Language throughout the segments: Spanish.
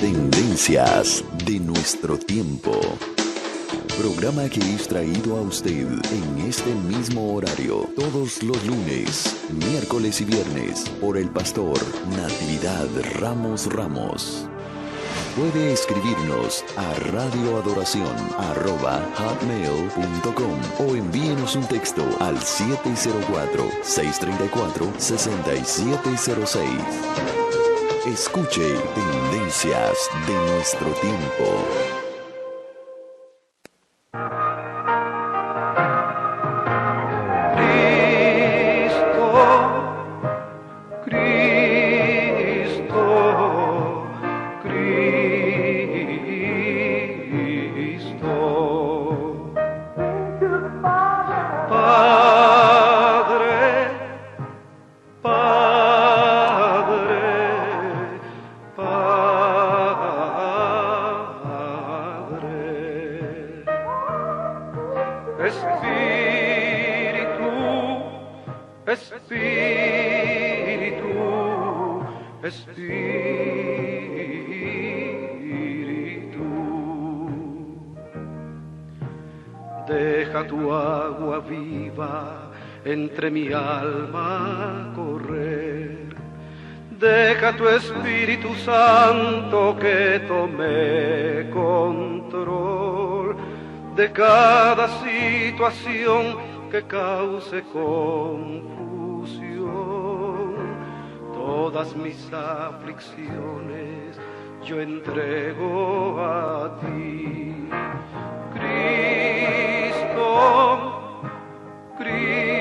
Tendencias de nuestro tiempo. Programa que es traído a usted en este mismo horario todos los lunes, miércoles y viernes por el pastor Natividad Ramos Ramos. Puede escribirnos a radioadoración@hotmail.com o envíenos un texto al 704-634-6706. Escuche Tendencias de nuestro tiempo. Deja tu agua viva entre mi alma correr. Deja tu Espíritu Santo que tome control de cada situación que cause confusión. Todas mis aflicciones yo entrego a ti. Cristo, Padre,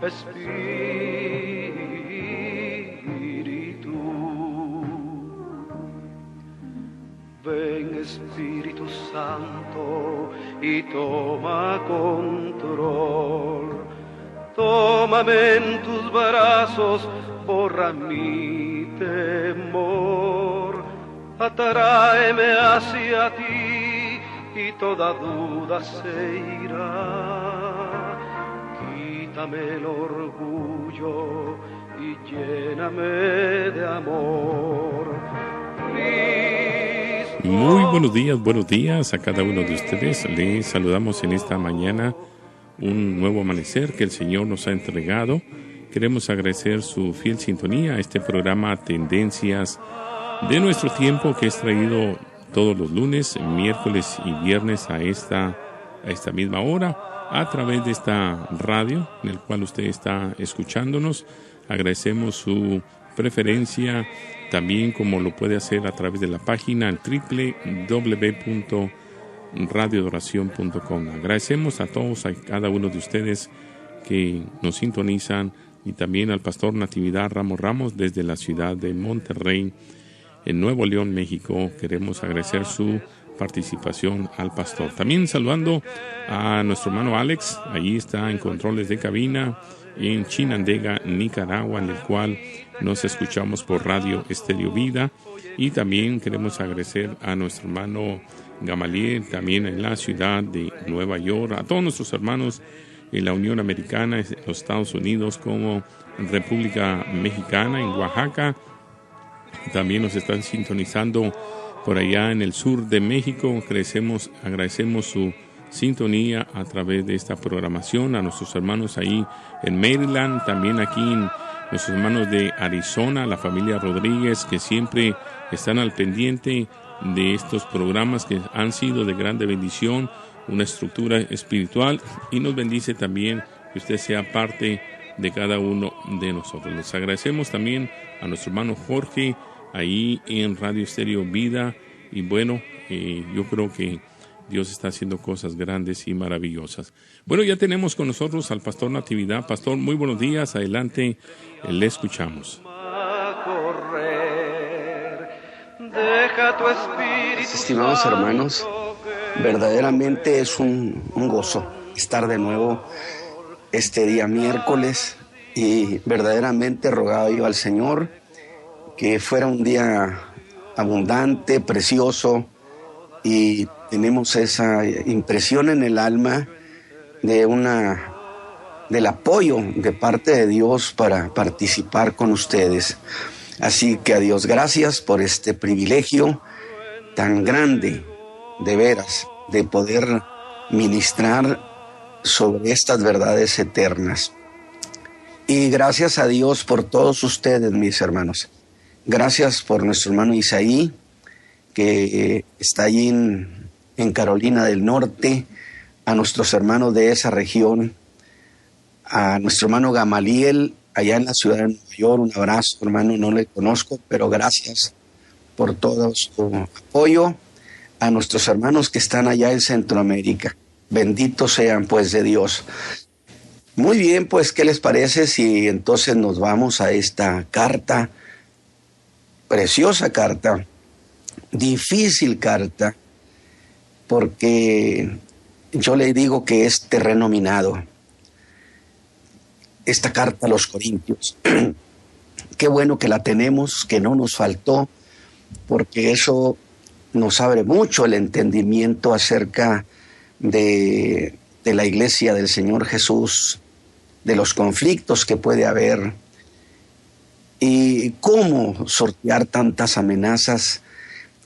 Espíritu. Ven Espíritu Santo y toma control. Tómame en tus brazos, borra mi temor. Atráeme hacia ti y toda duda se irá. Quítame el orgullo y lléname de amor. Cristo. Muy buenos días a cada uno de ustedes. Les saludamos en esta mañana, un nuevo amanecer que el Señor nos ha entregado. Queremos agradecer su fiel sintonía a este programa Tendencias de nuestro tiempo, que es traído todos los lunes, miércoles y viernes a esta misma hora, a través de esta radio en el cual usted está escuchándonos. Agradecemos su preferencia, también como lo puede hacer a través de la página www.radioadoración.com. Agradecemos a todos, a cada uno de ustedes que nos sintonizan, y también al pastor Natividad Ramos Ramos desde la ciudad de Monterrey, en Nuevo León, México. Queremos agradecer su participación al pastor. También saludando a nuestro hermano Alex, allí está en controles de cabina en Chinandega, Nicaragua, en el cual nos escuchamos por Radio Estéreo Vida. Y también queremos agradecer a nuestro hermano Gamaliel, también en la ciudad de Nueva York, a todos nuestros hermanos en la Unión Americana, en los Estados Unidos, como República Mexicana, en Oaxaca. También nos están sintonizando por allá en el sur de México. Agradecemos su sintonía a través de esta programación. A nuestros hermanos ahí en Maryland, también aquí en nuestros hermanos de Arizona, la familia Rodríguez, que siempre están al pendiente de estos programas que han sido de grande bendición, una estructura espiritual, y nos bendice también que usted sea parte de cada uno de nosotros. Les agradecemos también a nuestro hermano Jorge ahí en Radio Estéreo Vida, y bueno, yo creo que Dios está haciendo cosas grandes y maravillosas. Bueno, ya tenemos con nosotros al pastor Natividad. Pastor, muy buenos días, adelante, le escuchamos. Deja deja tu espíritu. Estimados hermanos, verdaderamente es un gozo estar de nuevo este día miércoles, y verdaderamente rogaba yo al Señor que fuera un día abundante, precioso, y tenemos esa impresión en el alma del apoyo de parte de Dios para participar con ustedes. Así que a Dios gracias por este privilegio tan grande, de veras, de poder ministrar sobre estas verdades eternas. Y gracias a Dios por todos ustedes, mis hermanos. Gracias por nuestro hermano Isaí, que está allí en Carolina del Norte, a nuestros hermanos de esa región, a nuestro hermano Gamaliel, allá en la ciudad de Nueva York. Un abrazo, hermano, no le conozco, pero gracias por todo su apoyo. A nuestros hermanos que están allá en Centroamérica, benditos sean pues de Dios. Muy bien, pues, ¿qué les parece si entonces nos vamos a esta carta, preciosa carta, difícil carta, porque yo le digo que es terreno minado, esta carta a los Corintios? Qué bueno que la tenemos, que no nos faltó, porque eso nos abre mucho el entendimiento acerca de la iglesia del Señor Jesús, de los conflictos que puede haber y cómo sortear tantas amenazas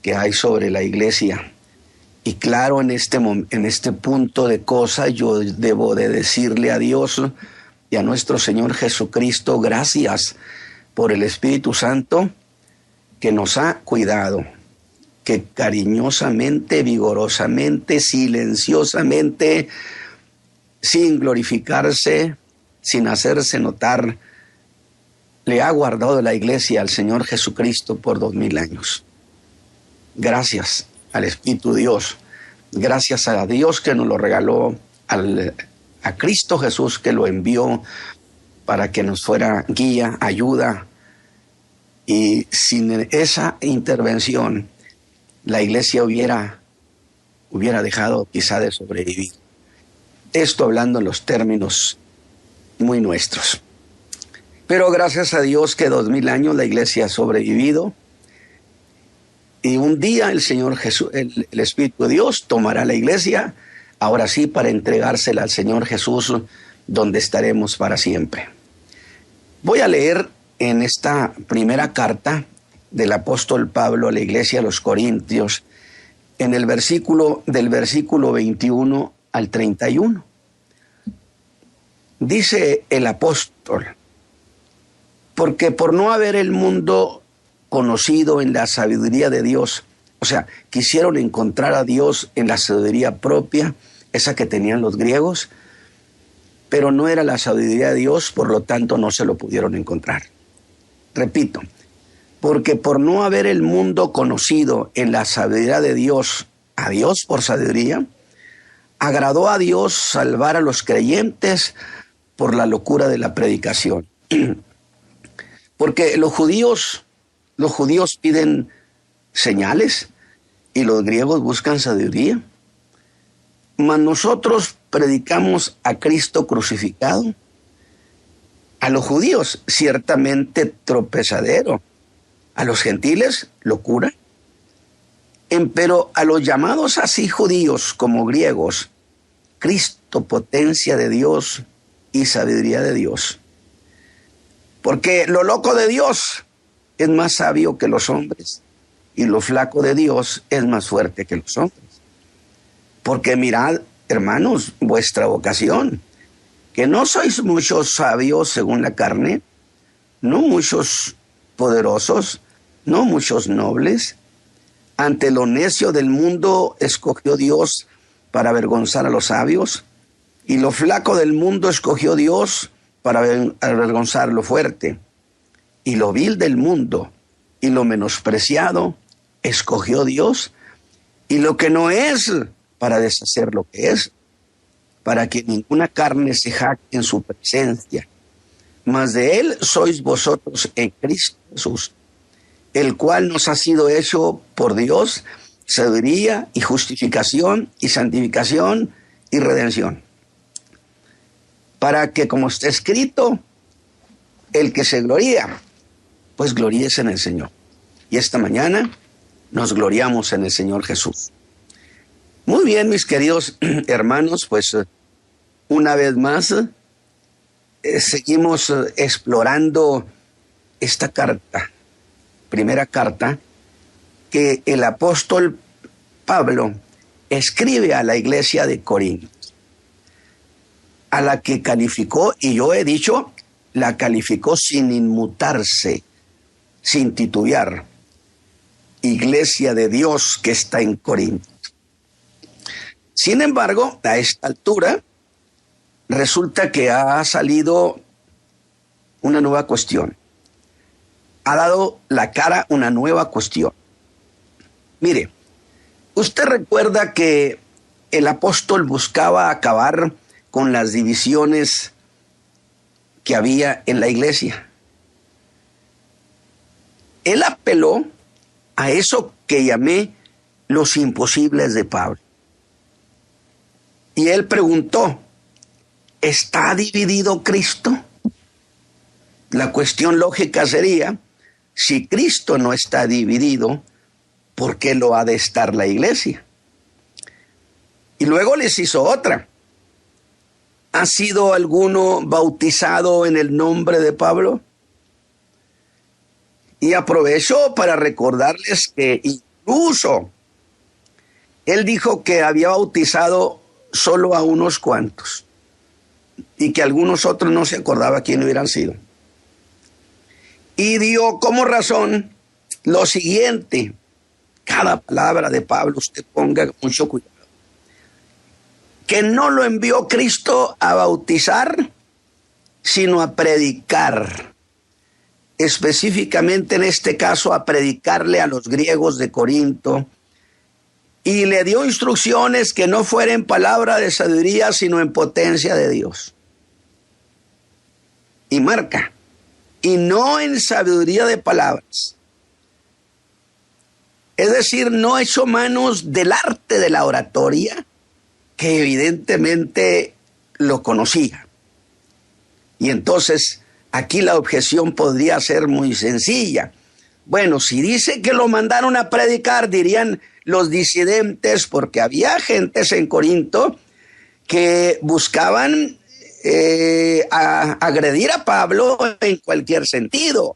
que hay sobre la iglesia. Y claro, en este punto de cosas yo debo de decirle a Dios y a nuestro Señor Jesucristo gracias por el Espíritu Santo que nos ha cuidado, que cariñosamente, vigorosamente, silenciosamente, sin glorificarse, sin hacerse notar, le ha guardado la iglesia al Señor Jesucristo por 2000 años. Gracias al Espíritu Dios, gracias a Dios que nos lo regaló, a Cristo Jesús que lo envió para que nos fuera guía, ayuda, y sin esa intervención la iglesia hubiera dejado quizá de sobrevivir. Esto hablando en los términos muy nuestros. Pero gracias a Dios que 2000 años la iglesia ha sobrevivido, y un día el Señor Jesús, el Espíritu de Dios tomará la iglesia, ahora sí, para entregársela al Señor Jesús, donde estaremos para siempre. Voy a leer en esta primera carta del apóstol Pablo a la iglesia de los Corintios, en el versículo 21 al 31. Dice el apóstol: porque por no haber el mundo conocido en la sabiduría de Dios, o sea, quisieron encontrar a Dios en la sabiduría propia, esa que tenían los griegos, pero no era la sabiduría de Dios, por lo tanto no se lo pudieron encontrar. Repito, porque por no haber el mundo conocido en la sabiduría de Dios, a Dios por sabiduría, agradó a Dios salvar a los creyentes por la locura de la predicación. Porque los judíos piden señales y los griegos buscan sabiduría. Mas nosotros predicamos a Cristo crucificado. A los judíos ciertamente tropezadero, a los gentiles locura. Pero a los llamados así judíos como griegos, Cristo potencia de Dios y sabiduría de Dios. Porque lo loco de Dios es más sabio que los hombres, y lo flaco de Dios es más fuerte que los hombres. Porque mirad, hermanos, vuestra vocación, que no sois muchos sabios según la carne, no muchos poderosos, no muchos nobles. Ante lo necio del mundo escogió Dios para avergonzar a los sabios, y lo flaco del mundo escogió Dios para avergonzar lo fuerte. Y lo vil del mundo y lo menospreciado escogió Dios, y lo que no es, para deshacer lo que es, para que ninguna carne se jacte en su presencia. Mas de él sois vosotros en Cristo Jesús, el cual nos ha sido hecho por Dios, sabiduría y justificación y santificación y redención. Para que, como está escrito, el que se gloría, pues gloríese en el Señor. Y esta mañana nos gloriamos en el Señor Jesús. Muy bien, mis queridos hermanos, pues una vez más seguimos explorando esta carta, primera carta que el apóstol Pablo escribe a la iglesia de Corinto, a la que calificó, y yo he dicho, la calificó sin inmutarse, sin titubear, iglesia de Dios que está en Corinto. Sin embargo, a esta altura, resulta que ha salido una nueva cuestión. Ha dado la cara una nueva cuestión. Mire, usted recuerda que el apóstol buscaba acabar con las divisiones que había en la iglesia. Él apeló a eso que llamé los imposibles de Pablo. Y él preguntó, ¿está dividido Cristo? La cuestión lógica sería, si Cristo no está dividido, ¿por qué lo ha de estar la iglesia? Y luego les hizo otra. ¿Ha sido alguno bautizado en el nombre de Pablo? Y aprovecho para recordarles que incluso él dijo que había bautizado solo a unos cuantos y que algunos otros no se acordaba quién hubieran sido. Y dio como razón lo siguiente: cada palabra de Pablo, usted ponga mucho cuidado, que no lo envió Cristo a bautizar, sino a predicar. Específicamente en este caso a predicarle a los griegos de Corinto, y le dio instrucciones que no fuera en palabra de sabiduría, sino en potencia de Dios. Y marca, y no en sabiduría de palabras. Es decir, no echó manos del arte de la oratoria, que evidentemente lo conocía. Y entonces aquí la objeción podría ser muy sencilla. Bueno, si dice que lo mandaron a predicar, dirían los disidentes, porque había gentes en Corinto que buscaban agredir a Pablo en cualquier sentido.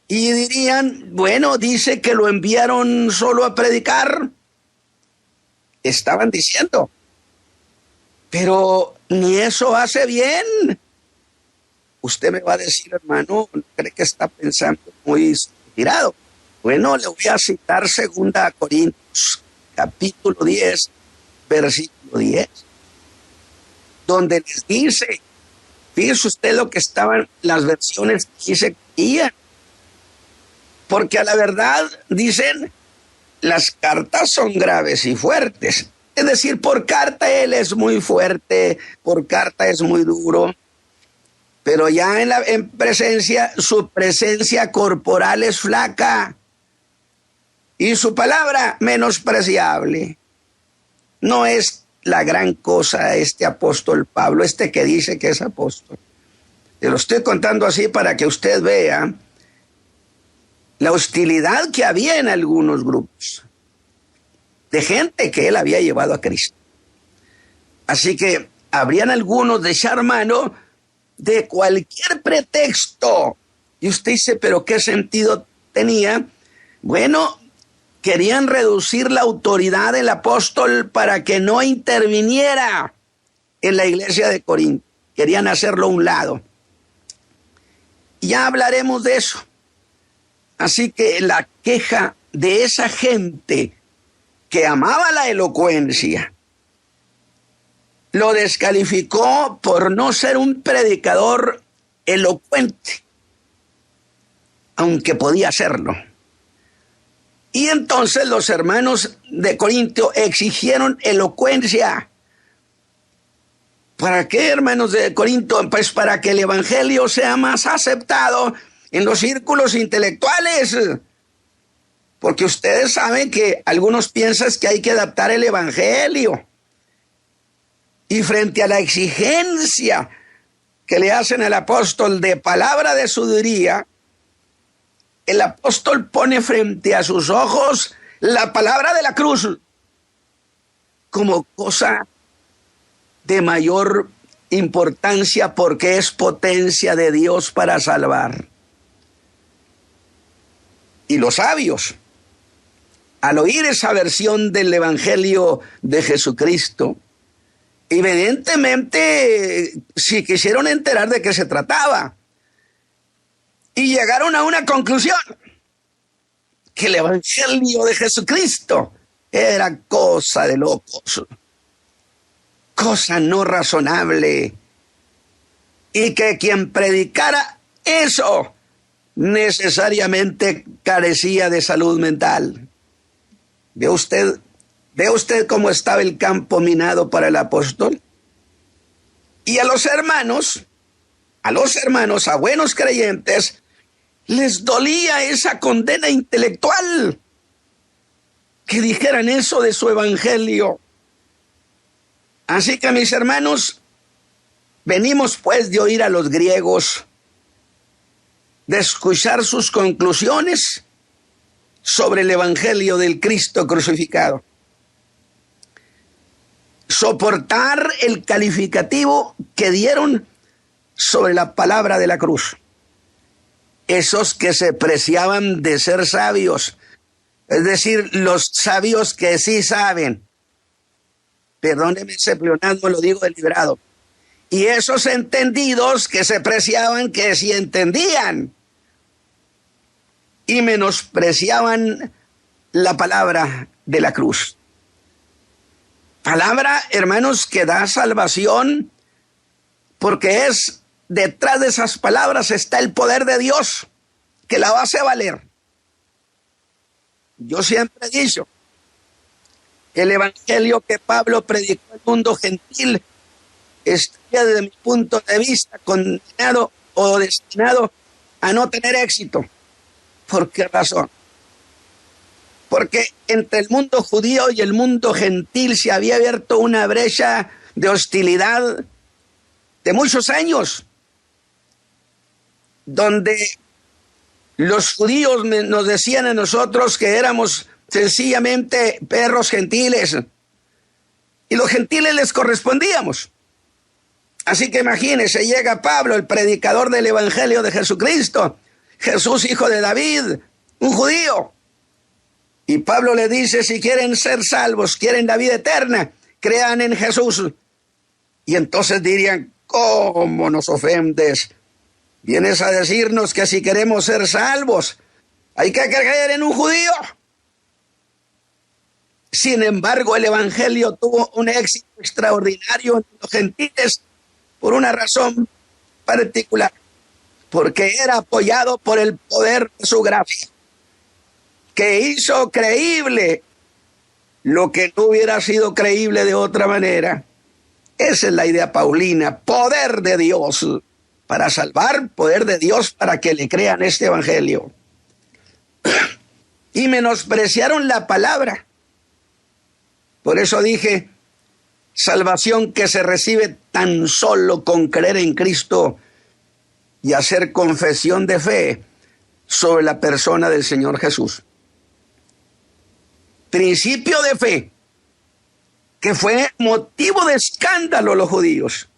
Y dirían, bueno, dice que lo enviaron solo a predicar. Estaban diciendo, pero ni eso hace bien. Usted me va a decir, hermano, ¿cree que está pensando muy tirado? Bueno, le voy a citar 2 Corintios, capítulo 10, versículo 10, donde les dice, fíjese usted lo que estaban las versiones que se creían, porque a la verdad, dicen, las cartas son graves y fuertes. Es decir, por carta él es muy fuerte, por carta es muy duro, pero ya en presencia, su presencia corporal es flaca y su palabra menospreciable. No es la gran cosa este apóstol Pablo, este que dice que es apóstol. Te lo estoy contando así para que usted vea la hostilidad que había en algunos grupos de gente que él había llevado a Cristo. Así que habrían algunos de echar mano de cualquier pretexto. Y usted dice, ¿pero qué sentido tenía? Bueno, querían reducir la autoridad del apóstol para que no interviniera en la iglesia de Corinto. Querían hacerlo a un lado. Ya hablaremos de eso. Así que la queja de esa gente que amaba la elocuencia lo descalificó por no ser un predicador elocuente, aunque podía serlo. Y entonces los hermanos de Corinto exigieron elocuencia. ¿Para qué, hermanos de Corinto? Pues para que el evangelio sea más aceptado en los círculos intelectuales, porque ustedes saben que algunos piensan que hay que adaptar el evangelio. Y frente a la exigencia que le hacen al apóstol de palabra de sabiduría, el apóstol pone frente a sus ojos la palabra de la cruz como cosa de mayor importancia, porque es potencia de Dios para salvar. Y los sabios, al oír esa versión del Evangelio de Jesucristo, evidentemente si quisieron enterar de qué se trataba, y llegaron a una conclusión: que el Evangelio de Jesucristo era cosa de locos, cosa no razonable, y que quien predicara eso necesariamente carecía de salud mental. ¿Ve usted cómo estaba el campo minado para el apóstol? Y a hermanos, a buenos creyentes, les dolía esa condena intelectual, que dijeran eso de su evangelio. Así que, mis hermanos, venimos pues de oír a los griegos, de escuchar sus conclusiones sobre el evangelio del Cristo crucificado. Soportar el calificativo que dieron sobre la palabra de la cruz. Esos que se preciaban de ser sabios, es decir, los sabios que sí saben. Perdóneme ese pleonasmo, lo digo deliberado. Y esos entendidos que se preciaban que sí entendían y menospreciaban la palabra de la cruz. Palabra, hermanos, que da salvación, porque detrás de esas palabras está el poder de Dios, que la hace valer. Yo siempre he dicho que el evangelio que Pablo predicó al mundo gentil estaría, desde mi punto de vista, condenado o destinado a no tener éxito. ¿Por qué razón? Porque entre el mundo judío y el mundo gentil se había abierto una brecha de hostilidad de muchos años, donde los judíos nos decían a nosotros que éramos sencillamente perros gentiles, y los gentiles les correspondíamos. Así que imagínense, llega Pablo, el predicador del evangelio de Jesucristo, Jesús, hijo de David, un judío. Y Pablo le dice: si quieren ser salvos, quieren la vida eterna, crean en Jesús. Y entonces dirían: ¿cómo nos ofendes? Vienes a decirnos que si queremos ser salvos, hay que creer en un judío. Sin embargo, el evangelio tuvo un éxito extraordinario entre los gentiles por una razón particular, porque era apoyado por el poder de su gracia, que hizo creíble lo que no hubiera sido creíble de otra manera. Esa es la idea paulina: poder de Dios para salvar, poder de Dios para que le crean este evangelio. Y menospreciaron la palabra. Por eso dije: salvación que se recibe tan solo con creer en Cristo y hacer confesión de fe sobre la persona del Señor Jesús. Principio de fe que fue motivo de escándalo a los judíos,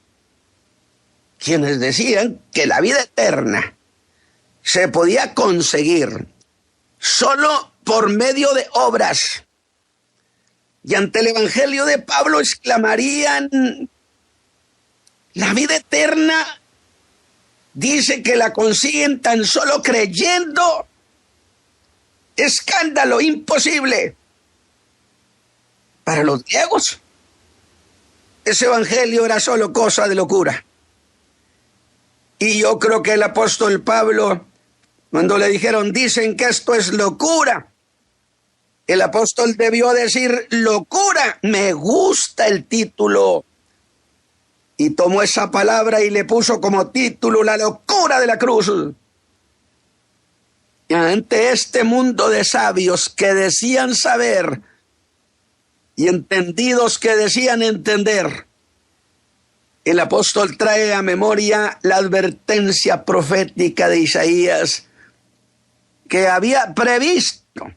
quienes decían que la vida eterna se podía conseguir solo por medio de obras. Y ante el evangelio de Pablo exclamarían: la vida eterna dice que la consiguen tan solo creyendo. Escándalo, imposible. Para los griegos, ese evangelio era solo cosa de locura. Y yo creo que el apóstol Pablo, cuando le dijeron: dicen que esto es locura, el apóstol debió decir: locura, me gusta el título. Y tomó esa palabra y le puso como título: la locura de la cruz. ante este mundo de sabios que decían saber y entendidos que decían entender, el apóstol trae a memoria la advertencia profética de Isaías que había previsto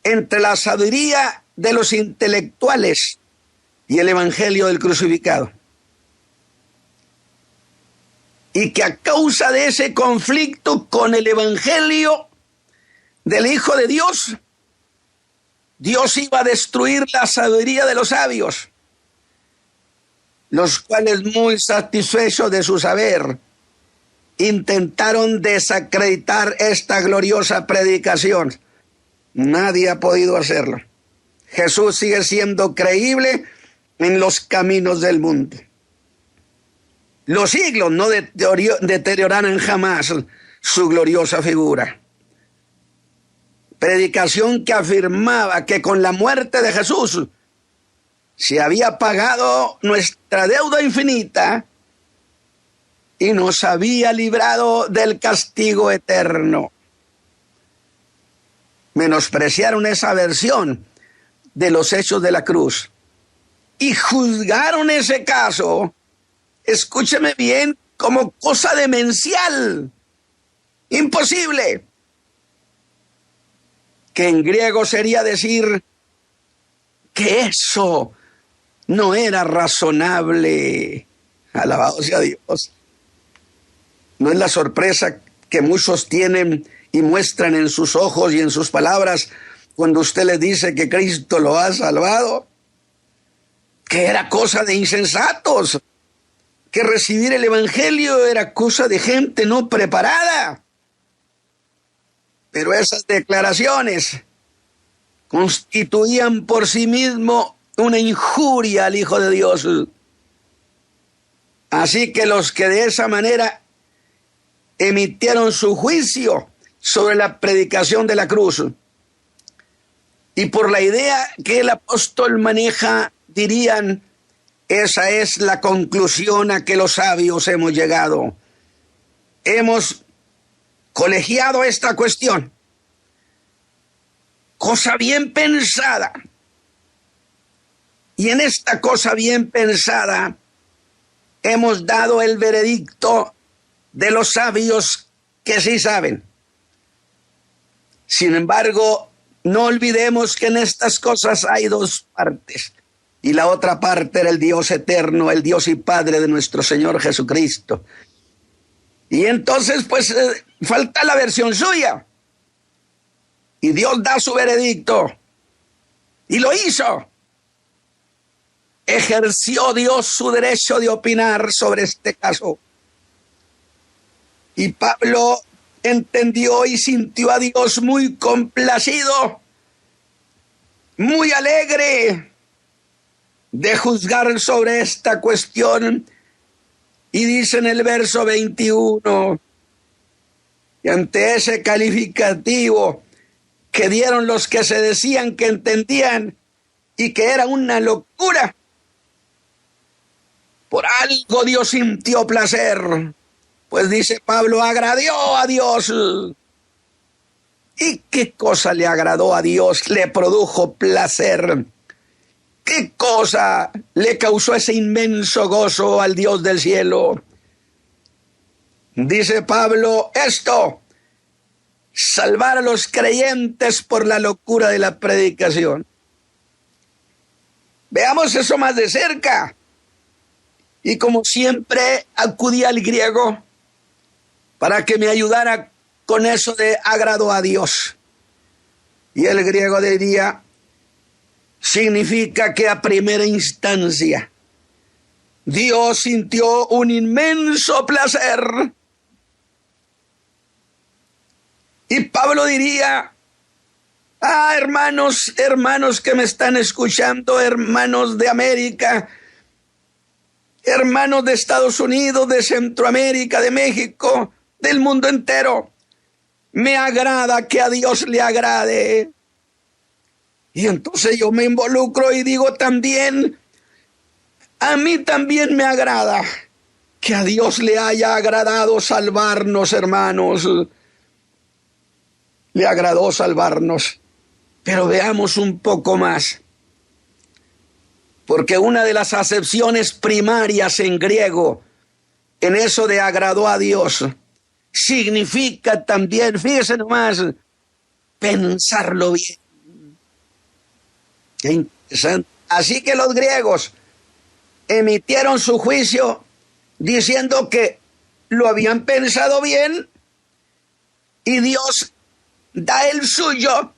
entre la sabiduría de los intelectuales y el evangelio del crucificado. Y que a causa de ese conflicto con el evangelio del Hijo de Dios, Dios iba a destruir la sabiduría de los sabios, los cuales, muy satisfechos de su saber, intentaron desacreditar esta gloriosa predicación. Nadie ha podido hacerlo. Jesús sigue siendo creíble en los caminos del mundo. Los siglos no deteriorarán jamás su gloriosa figura. Predicación que afirmaba que con la muerte de Jesús se había pagado nuestra deuda infinita y nos había librado del castigo eterno. Menospreciaron esa versión de los hechos de la cruz y juzgaron ese caso, escúcheme bien, como cosa demencial, imposible, que en griego sería decir que eso no era razonable. Alabado sea Dios. No es la sorpresa que muchos tienen y muestran en sus ojos y en sus palabras cuando usted les dice que Cristo lo ha salvado, que era cosa de insensatos, que recibir el evangelio era cosa de gente no preparada. Pero esas declaraciones constituían por sí mismo una injuria al Hijo de Dios. Así que los que de esa manera emitieron su juicio sobre la predicación de la cruz, y por la idea que el apóstol maneja, dirían: esa es la conclusión a que los sabios hemos llegado. Hemos colegiado esta cuestión. Cosa bien pensada. Y en esta cosa bien pensada hemos dado el veredicto de los sabios que sí saben. Sin embargo, no olvidemos que en estas cosas hay dos partes. Y la otra parte era el Dios eterno, el Dios y Padre de nuestro Señor Jesucristo. Y entonces, pues, falta la versión suya. Y Dios da su veredicto. Y lo hizo. Ejerció Dios su derecho de opinar sobre este caso. Y Pablo entendió y sintió a Dios muy complacido, muy alegre de juzgar sobre esta cuestión. Y dice en el verso 21, y ante ese calificativo que dieron los que se decían que entendían y que era una locura, por algo Dios sintió placer. Pues dice Pablo, agradó a Dios. ¿Y qué cosa le agradó a Dios? Le produjo placer. ¿Qué cosa le causó ese inmenso gozo al Dios del cielo? Dice Pablo, esto: salvar a los creyentes por la locura de la predicación. Veamos eso más de cerca. Y como siempre, acudí al griego para que me ayudara con eso de agrado a Dios. Y el griego diría, significa que a primera instancia Dios sintió un inmenso placer. Y Pablo diría, hermanos que me están escuchando, hermanos de América, hermanos de Estados Unidos, de Centroamérica, de México, del mundo entero, me agrada que a Dios le agrade. Y entonces yo me involucro y digo también, a mí también me agrada que a Dios le haya agradado salvarnos, hermanos. le agradó salvarnos. Pero veamos un poco más, porque una de las acepciones primarias en griego, en eso de agradó a Dios, significa también, fíjese nomás, pensarlo bien. Qué interesante. Así que los griegos emitieron su juicio diciendo que lo habían pensado bien, y Dios da el suyo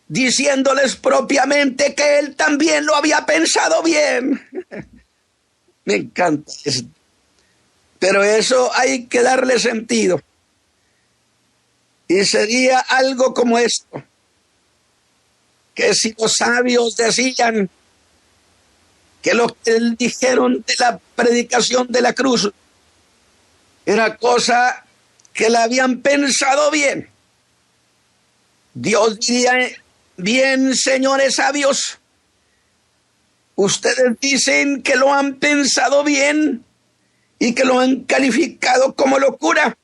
diciéndoles propiamente que él también lo había pensado bien. Me encanta esto. Pero eso hay que darle sentido. Y sería algo como esto, que si los sabios decían que lo que dijeron de la predicación de la cruz era cosa que la habían pensado bien, Dios diría: bien, señores sabios, ustedes dicen que lo han pensado bien y que lo han calificado como locura.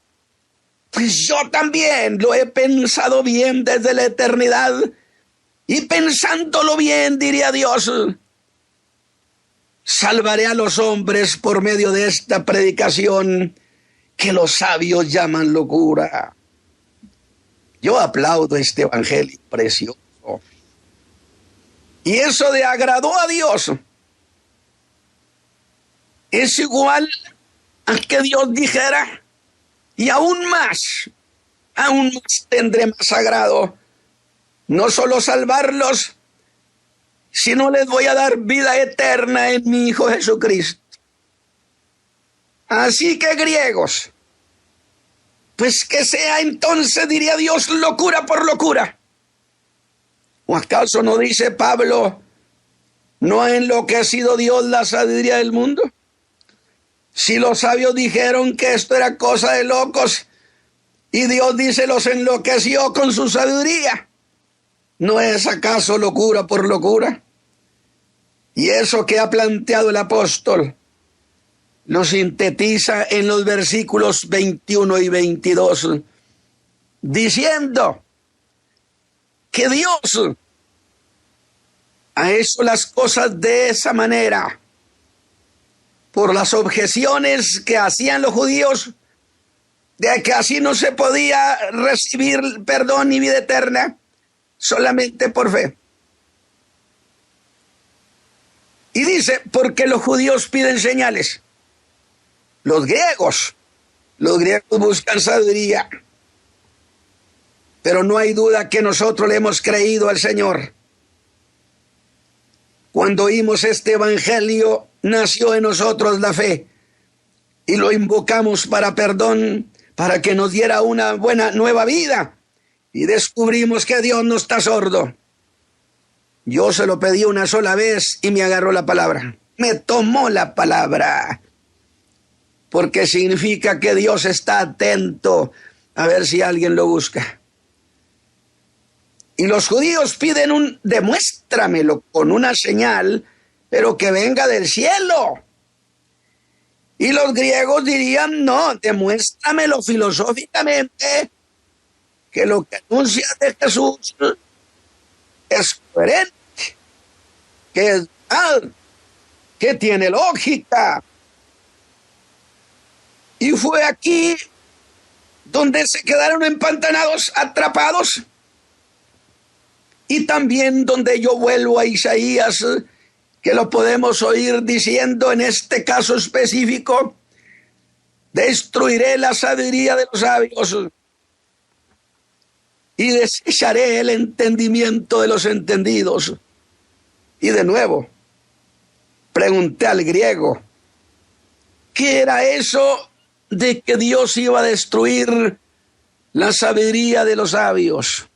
Pues yo también lo he pensado bien desde la eternidad, y pensándolo bien, diría Dios, salvaré a los hombres por medio de esta predicación que los sabios llaman locura. Yo aplaudo este evangelio precioso. Y eso de agradó a Dios es igual a que Dios dijera: y aún más tendré más agrado, no solo salvarlos, sino les voy a dar vida eterna en mi Hijo Jesucristo. Así que, griegos, pues que sea entonces, diría Dios, locura por locura. ¿O acaso no dice Pablo: no ha enloquecido Dios la sabiduría del mundo? Si los sabios dijeron que esto era cosa de locos, y Dios dice los enloqueció con su sabiduría, ¿no es acaso locura por locura? Y eso que ha planteado el apóstol lo sintetiza en los versículos 21 y 22, diciendo que Dios ha hecho las cosas de esa manera por las objeciones que hacían los judíos de que así no se podía recibir perdón y vida eterna solamente por fe. Y dice: porque los judíos piden señales. Los griegos buscan sabiduría. Pero no hay duda que nosotros le hemos creído al Señor. Cuando oímos este evangelio, nació en nosotros la fe, y lo invocamos para perdón, para que nos diera una buena nueva vida, y descubrimos que Dios no está sordo. Yo se lo pedí una sola vez y me agarró la palabra, me tomó la palabra, porque significa que Dios está atento a ver si alguien lo busca. Y los judíos piden demuéstramelo con una señal, pero que venga del cielo. Y los griegos dirían: no, demuéstramelo filosóficamente, que lo que anuncia de Jesús es coherente, que es real, que tiene lógica. Y fue aquí donde se quedaron empantanados, atrapados. Y también donde yo vuelvo a Isaías, que lo podemos oír diciendo en este caso específico: destruiré la sabiduría de los sabios y desecharé el entendimiento de los entendidos. Y de nuevo, pregunté al griego: ¿qué era eso de que Dios iba a destruir la sabiduría de los sabios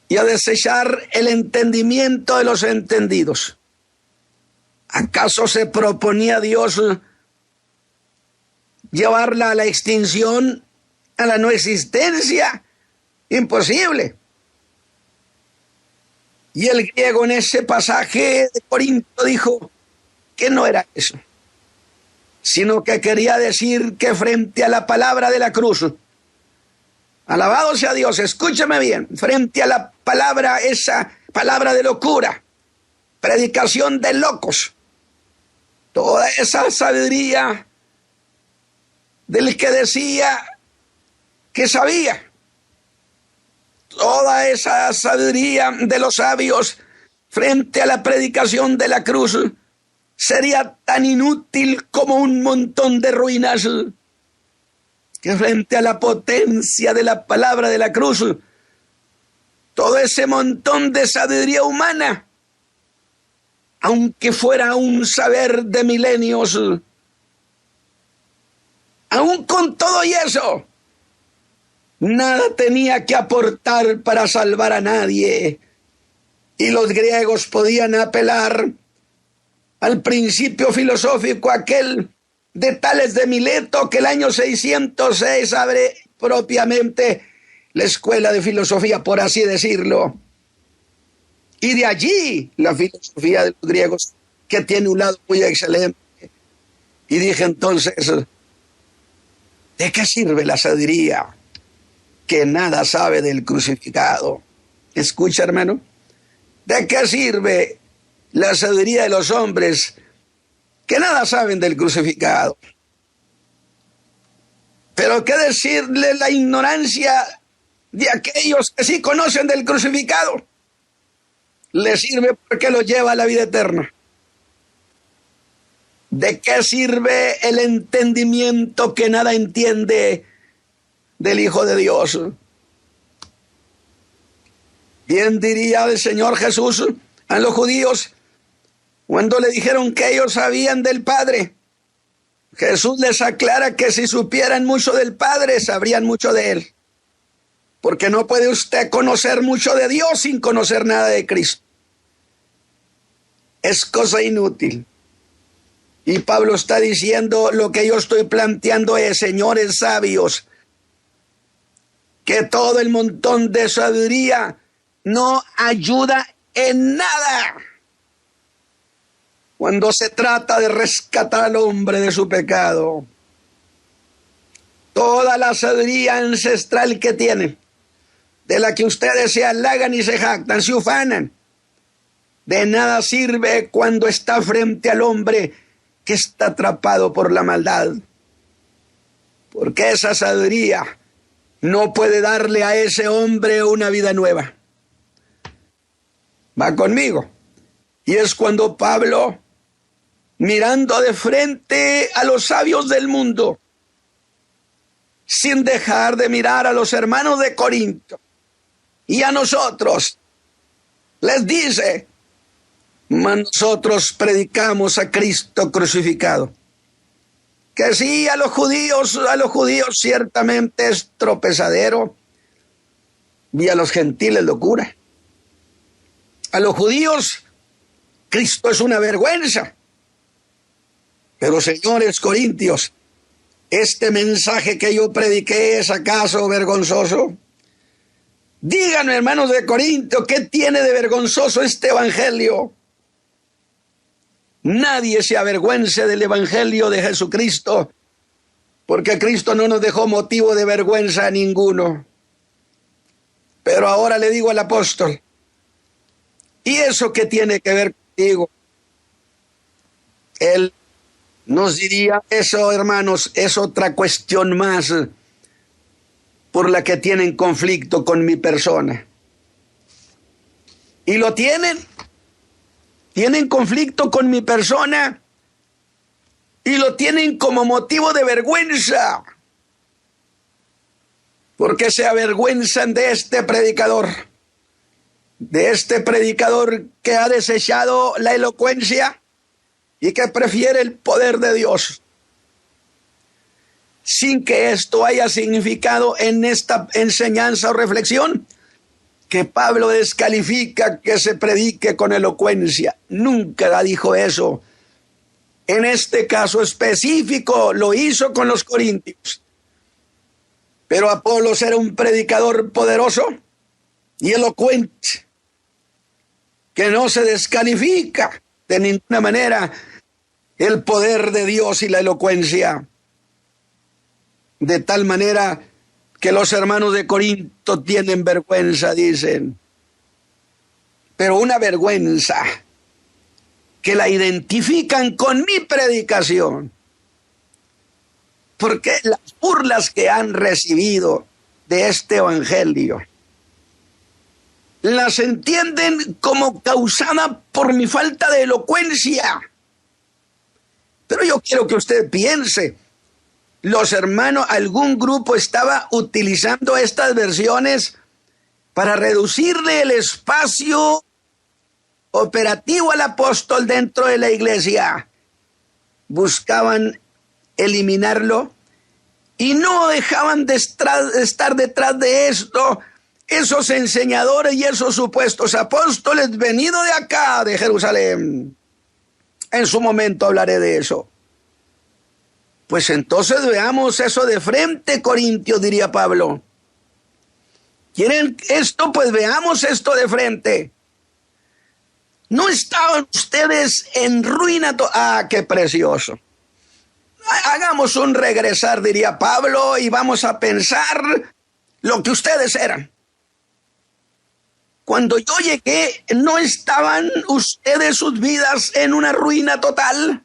y a desechar el entendimiento de los entendidos? ¿Acaso se proponía Dios llevarla a la extinción, a la no existencia? Imposible. Y el griego en ese pasaje de Corinto dijo que no era eso, sino que quería decir que frente a la palabra de la cruz Alabado sea Dios, escúchame bien, frente a la palabra, esa palabra de locura, predicación de locos, toda esa sabiduría del que decía que sabía, toda esa sabiduría de los sabios frente a la predicación de la cruz sería tan inútil como un montón de ruinas, que frente a la potencia de la palabra de la cruz, todo ese montón de sabiduría humana, aunque fuera un saber de milenios, aún con todo y eso, nada tenía que aportar para salvar a nadie. Y los griegos podían apelar al principio filosófico aquel de Tales de Mileto, que el año 606 abre propiamente la escuela de filosofía, por así decirlo. Y de allí la filosofía de los griegos, que tiene un lado muy excelente. Y dije entonces, ¿de qué sirve la sabiduría que nada sabe del crucificado? Escucha, hermano, ¿de qué sirve la sabiduría de los hombres que nada saben del crucificado? Pero ¿qué decirle la ignorancia de aquellos que sí conocen del crucificado? Le sirve porque lo lleva a la vida eterna. ¿De qué sirve el entendimiento que nada entiende del Hijo de Dios? Bien diría el Señor Jesús a los judíos cuando le dijeron que ellos sabían del Padre. Jesús les aclara que si supieran mucho del Padre, sabrían mucho de Él. Porque no puede usted conocer mucho de Dios sin conocer nada de Cristo. Es cosa inútil. Y Pablo está diciendo, lo que yo estoy planteando es, señores sabios, que todo el montón de sabiduría no ayuda en nada cuando se trata de rescatar al hombre de su pecado. Toda la sabiduría ancestral que tienen, de la que ustedes se halagan y se jactan, se ufanan, de nada sirve cuando está frente al hombre que está atrapado por la maldad. Porque esa sabiduría no puede darle a ese hombre una vida nueva. Va conmigo. Y es cuando Pablo, mirando de frente a los sabios del mundo, sin dejar de mirar a los hermanos de Corinto y a nosotros, les dice, nosotros predicamos a Cristo crucificado. Que sí, a los judíos ciertamente es tropezadero, y a los gentiles locura. A los judíos, Cristo es una vergüenza. Pero señores corintios, ¿este mensaje que yo prediqué es acaso vergonzoso? Díganme, hermanos de Corinto, ¿qué tiene de vergonzoso este evangelio? Nadie se avergüence del evangelio de Jesucristo, porque Cristo no nos dejó motivo de vergüenza a ninguno. Pero ahora le digo al apóstol, ¿y eso qué tiene que ver contigo? Él nos diría, eso, hermanos, es otra cuestión más por la que tienen conflicto con mi persona. Y lo tienen conflicto con mi persona y lo tienen como motivo de vergüenza, porque se avergüenzan de este predicador que ha desechado la elocuencia y que prefiere el poder de Dios, sin que esto haya significado en esta enseñanza o reflexión que Pablo descalifica que se predique con elocuencia. Nunca dijo eso. En este caso específico lo hizo con los corintios. Pero Apolos era un predicador poderoso y elocuente, que no se descalifica de ninguna manera el poder de Dios y la elocuencia. De tal manera que los hermanos de Corinto tienen vergüenza, dicen. Pero una vergüenza que la identifican con mi predicación. Porque las burlas que han recibido de este evangelio las entienden como causada por mi falta de elocuencia. Pero yo quiero que usted piense, los hermanos, algún grupo estaba utilizando estas versiones para reducirle el espacio operativo al apóstol dentro de la iglesia. Buscaban eliminarlo y no dejaban de estar detrás de esto esos enseñadores y esos supuestos apóstoles venidos de acá, de Jerusalén. En su momento hablaré de eso. Pues entonces veamos eso de frente, Corintios, diría Pablo. ¿Quieren esto? Pues veamos esto de frente. ¿No estaban ustedes en ruina? ¡Ah, qué precioso! Hagamos un regresar, diría Pablo, y vamos a pensar lo que ustedes eran. Cuando yo llegué, ¿no estaban ustedes sus vidas en una ruina total?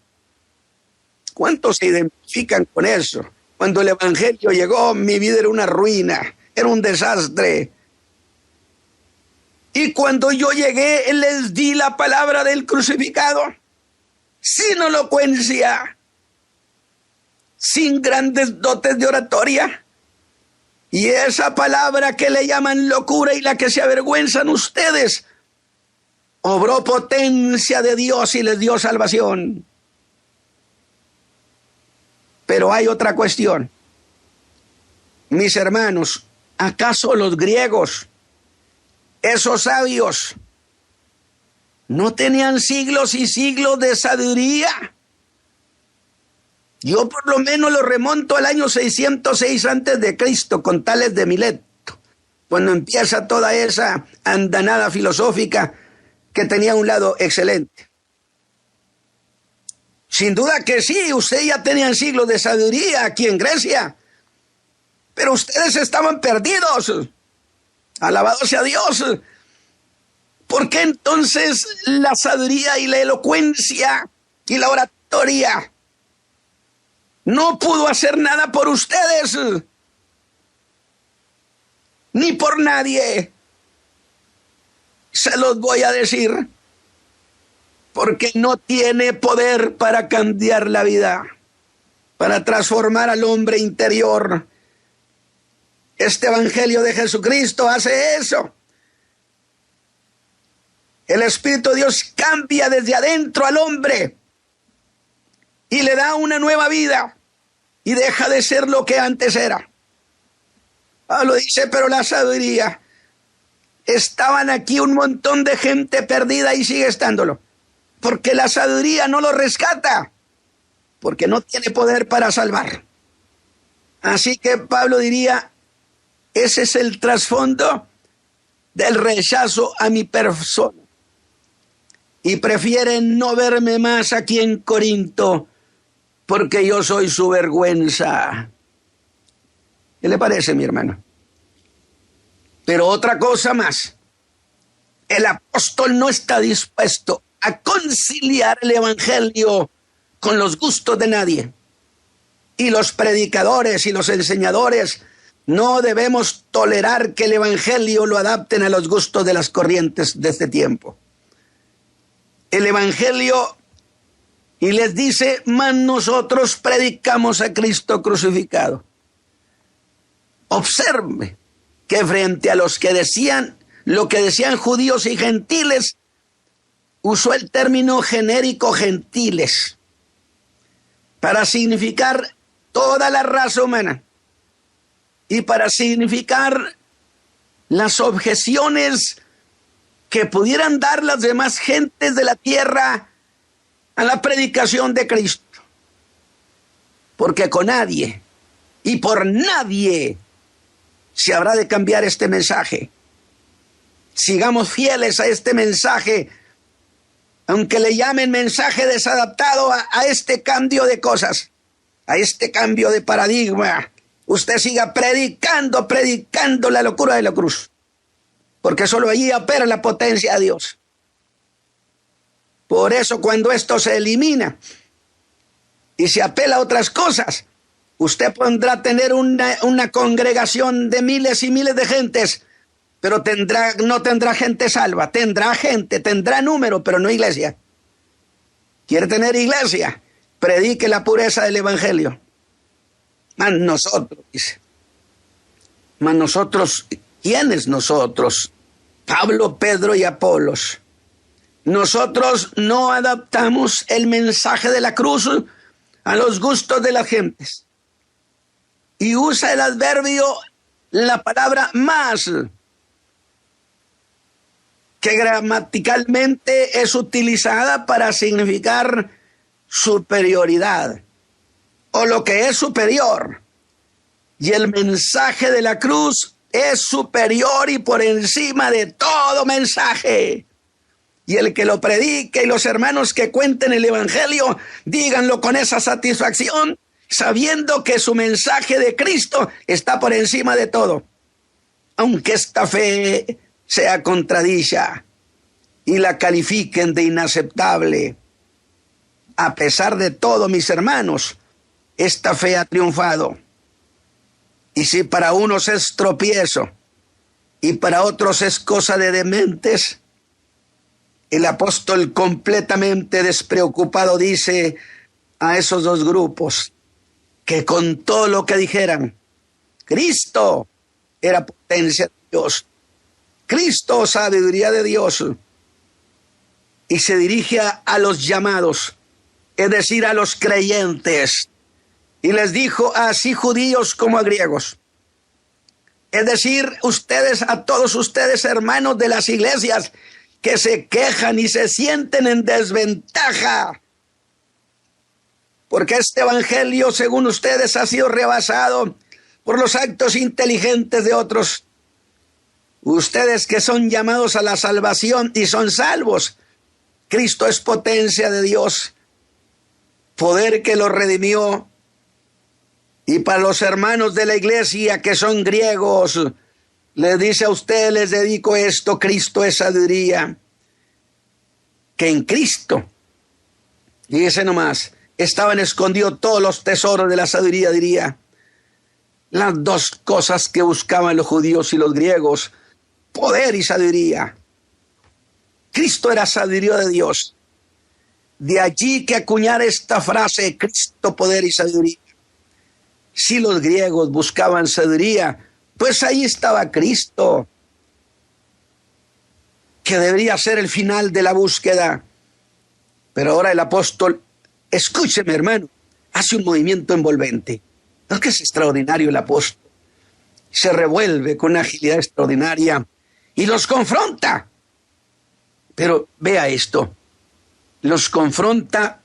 ¿Cuántos se identifican con eso? Cuando el evangelio llegó, mi vida era una ruina, era un desastre. Y cuando yo llegué, les di la palabra del crucificado, sin elocuencia, sin grandes dotes de oratoria. Y esa palabra que le llaman locura y la que se avergüenzan ustedes, obró potencia de Dios y les dio salvación. Pero hay otra cuestión. Mis hermanos, ¿acaso los griegos, esos sabios, no tenían siglos y siglos de sabiduría? Yo por lo menos lo remonto al año 606 antes de Cristo, con Tales de Mileto, cuando empieza toda esa andanada filosófica que tenía un lado excelente. Sin duda que sí, ustedes ya tenían siglos de sabiduría aquí en Grecia, pero ustedes estaban perdidos. Alabado sea Dios. ¿Por qué entonces la sabiduría y la elocuencia y la oratoria no pudo hacer nada por ustedes? Ni por nadie. Se los voy a decir. Porque no tiene poder para cambiar la vida, para transformar al hombre interior. Este evangelio de Jesucristo hace eso. El Espíritu de Dios cambia desde adentro al hombre y le da una nueva vida y deja de ser lo que antes era. Pablo dice, pero la sabiduría, estaban aquí un montón de gente perdida y sigue estándolo, porque la sabiduría no lo rescata, porque no tiene poder para salvar. Así que Pablo diría, ese es el trasfondo del rechazo a mi persona. Y prefieren no verme más aquí en Corinto, porque yo soy su vergüenza. ¿Qué le parece, mi hermano? Pero otra cosa más. El apóstol no está dispuesto a conciliar el evangelio con los gustos de nadie. Y los predicadores y los enseñadores no debemos tolerar que el evangelio lo adapten a los gustos de las corrientes de este tiempo. El evangelio, y les dice, mas nosotros predicamos a Cristo crucificado. Observe que frente a los que decían, lo que decían judíos y gentiles, usó el término genérico gentiles para significar toda la raza humana y para significar las objeciones que pudieran dar las demás gentes de la tierra a la predicación de Cristo. Porque con nadie y por nadie se habrá de cambiar este mensaje. Sigamos fieles a este mensaje, aunque le llamen mensaje desadaptado a este cambio de cosas, a este cambio de paradigma. usted siga predicando la locura de la cruz, porque solo allí opera la potencia de Dios. Por eso, cuando esto se elimina y se apela a otras cosas, usted podrá tener una congregación de miles y miles de gentes, pero no tendrá gente salva. Tendrá número, pero no iglesia. ¿Quiere tener iglesia? Predique la pureza del evangelio. Mas nosotros, dice. Mas nosotros, ¿quiénes nosotros? Pablo, Pedro y Apolos. Nosotros no adaptamos el mensaje de la cruz a los gustos de las gentes. Y usa el adverbio, la palabra más, que gramaticalmente es utilizada para significar superioridad o lo que es superior. Y el mensaje de la cruz es superior y por encima de todo mensaje. Y el que lo predique y los hermanos que cuenten el evangelio, díganlo con esa satisfacción, sabiendo que su mensaje de Cristo está por encima de todo. Aunque esta fe sea contradicha y la califiquen de inaceptable, a pesar de todo, mis hermanos, esta fe ha triunfado. Y si para unos es tropiezo y para otros es cosa de dementes, el apóstol completamente despreocupado dice a esos dos grupos que con todo lo que dijeran, Cristo era potencia de Dios, Cristo sabiduría de Dios, y se dirige a los llamados, es decir, a los creyentes, y les dijo así judíos como a griegos, es decir, a todos ustedes hermanos de las iglesias que se quejan y se sienten en desventaja, porque este evangelio, según ustedes, ha sido rebasado por los actos inteligentes de otros. Ustedes que son llamados a la salvación y son salvos, Cristo es potencia de Dios, poder que los redimió. Y para los hermanos de la iglesia que son griegos, les dice a ustedes, les dedico esto, Cristo es sabiduría. Que en Cristo, fíjese nomás, estaban escondidos todos los tesoros de la sabiduría, diría. Las dos cosas que buscaban los judíos y los griegos, poder y sabiduría. Cristo era sabiduría de Dios. De allí que acuñar esta frase, Cristo, poder y sabiduría. Si los griegos buscaban sabiduría, pues ahí estaba Cristo, que debería ser el final de la búsqueda. Pero ahora el apóstol, escúcheme hermano, hace un movimiento envolvente. ¿No es que es extraordinario el apóstol? Se revuelve con una agilidad extraordinaria y los confronta. Pero vea esto, los confronta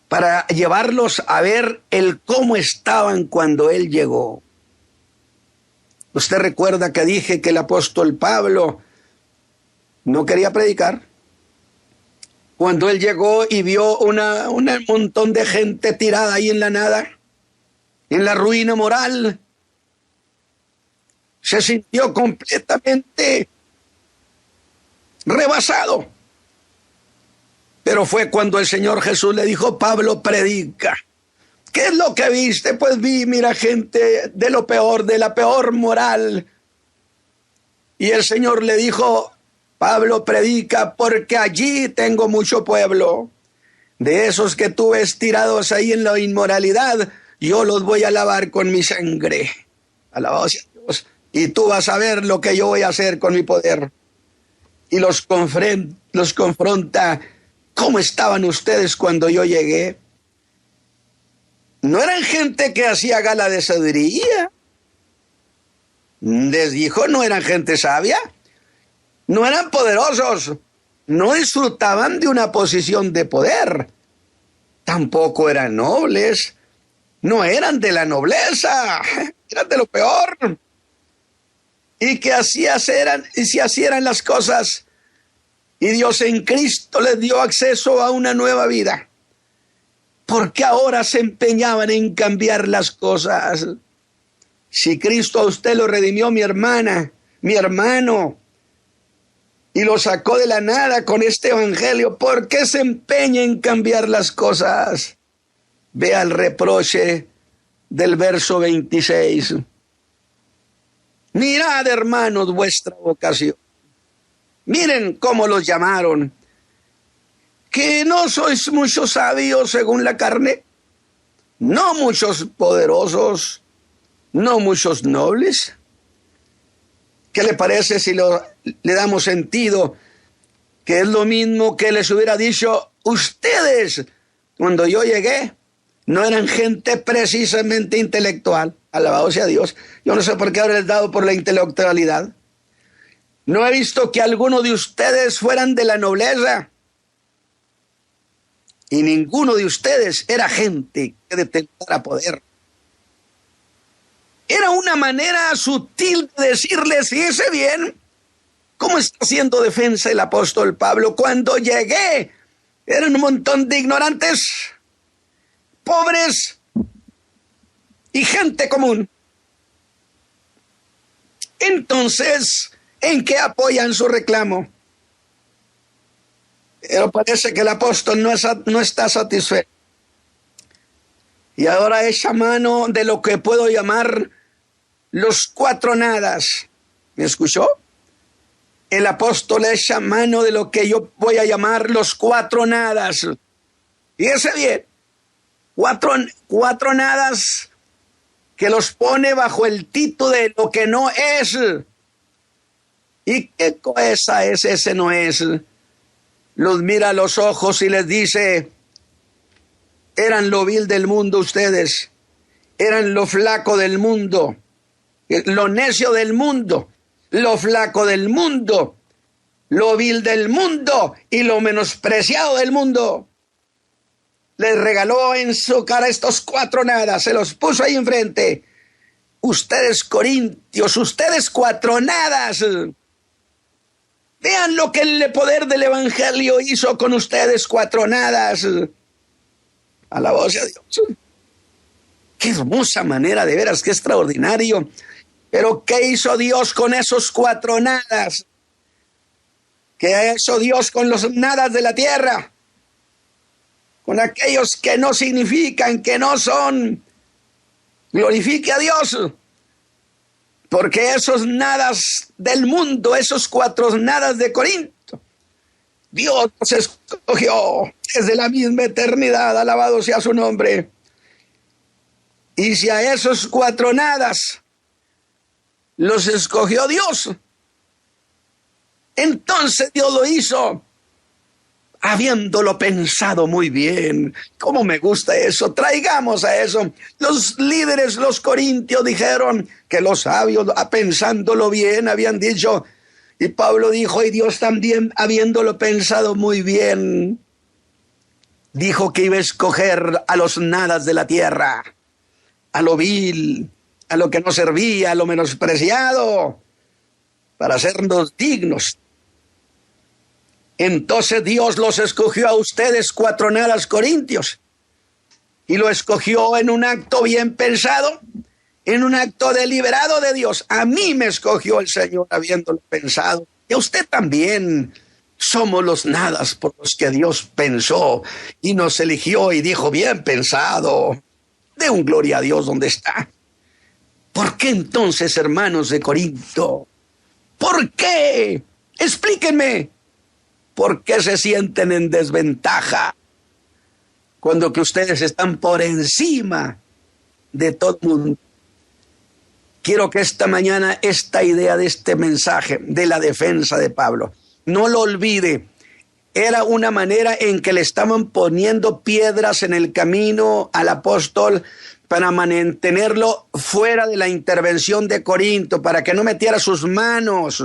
para llevarlos a ver el cómo estaban cuando él llegó. Usted recuerda que dije que el apóstol Pablo no quería predicar. Cuando él llegó y vio un montón de gente tirada ahí en la nada, en la ruina moral, se sintió completamente rebasado. Pero fue cuando el Señor Jesús le dijo, Pablo, predica. ¿Qué es lo que viste? Pues vi, mira, gente de lo peor, de la peor moral. Y el Señor le dijo, Pablo, predica, porque allí tengo mucho pueblo. De esos que tú ves tirados ahí en la inmoralidad, yo los voy a lavar con mi sangre. Alabado sea Dios. Y tú vas a ver lo que yo voy a hacer con mi poder. Y los confronta. ¿Cómo estaban ustedes cuando yo llegué? No eran gente que hacía gala de sabiduría. Les dijo, no eran gente sabia. No eran poderosos. No disfrutaban de una posición de poder. Tampoco eran nobles. No eran de la nobleza. Eran de lo peor. Y que así eran las cosas. Y Dios en Cristo les dio acceso a una nueva vida. Porque ahora se empeñaban en cambiar las cosas. Si Cristo a usted lo redimió, mi hermana, mi hermano, y lo sacó de la nada con este evangelio, ¿por qué se empeña en cambiar las cosas? Vea el reproche del verso 26. Mirad, hermanos, vuestra vocación. Miren cómo los llamaron. ¿Que no sois muchos sabios según la carne? No muchos poderosos, no muchos nobles. ¿Qué le parece si le damos sentido? Que es lo mismo que les hubiera dicho, ustedes, cuando yo llegué, no eran gente precisamente intelectual. Alabado sea Dios. Yo no sé por qué haberles dado por la intelectualidad. No he visto que alguno de ustedes fueran de la nobleza. Y ninguno de ustedes era gente que detentara poder. Era una manera sutil de decirles, fíjese bien, cómo está haciendo defensa el apóstol Pablo. Cuando llegué, eran un montón de ignorantes, pobres y gente común. Entonces, ¿en qué apoyan su reclamo? Pero parece que el apóstol no está satisfecho. Y ahora echa mano de lo que puedo llamar los cuatro nadas. ¿Me escuchó? El apóstol echa mano de lo que yo voy a llamar los cuatro nadas. Fíjese bien, cuatro nadas que los pone bajo el título de lo que no es. ¿Y qué cosa es ese no es? Los mira a los ojos y les dice, eran lo vil del mundo ustedes, eran lo flaco del mundo, lo necio del mundo, lo flaco del mundo, lo vil del mundo y lo menospreciado del mundo. Les regaló en su cara estos cuatro nadas, se los puso ahí enfrente. Ustedes corintios, ustedes cuatro nadas. Vean lo que el poder del evangelio hizo con ustedes cuatro nadas. Alabado sea Dios. Qué hermosa manera, de veras, qué extraordinario. Pero ¿qué hizo Dios con esos cuatro nadas? ¿Qué hizo Dios con los nadas de la tierra? Con aquellos que no significan, que no son. Glorifique a Dios. Porque esos nadas del mundo, esos cuatro nadas de Corinto, Dios los escogió desde la misma eternidad, alabado sea su nombre. Y si a esos cuatro nadas los escogió Dios, entonces Dios lo hizo habiéndolo pensado muy bien. ¿Cómo me gusta eso? Traigamos a eso. Los líderes, los corintios, dijeron que los sabios, pensándolo bien, habían dicho, y Pablo dijo, y Dios también, habiéndolo pensado muy bien, dijo que iba a escoger a los nadas de la tierra, a lo vil, a lo que no servía, a lo menospreciado, para hacernos dignos. Entonces Dios los escogió a ustedes cuatro nadas corintios y lo escogió en un acto bien pensado, en un acto deliberado de Dios. A mí me escogió el Señor habiéndolo pensado y a usted también. Somos los nadas por los que Dios pensó y nos eligió y dijo bien pensado. De un gloria a Dios donde está. ¿Por qué entonces, hermanos de Corinto? ¿Por qué? Explíquenme. ¿Por qué se sienten en desventaja cuando que ustedes están por encima de todo el mundo? Quiero que esta mañana esta idea de este mensaje de la defensa de Pablo, no lo olvide. Era una manera en que le estaban poniendo piedras en el camino al apóstol para mantenerlo fuera de la intervención de Corinto, para que no metiera sus manos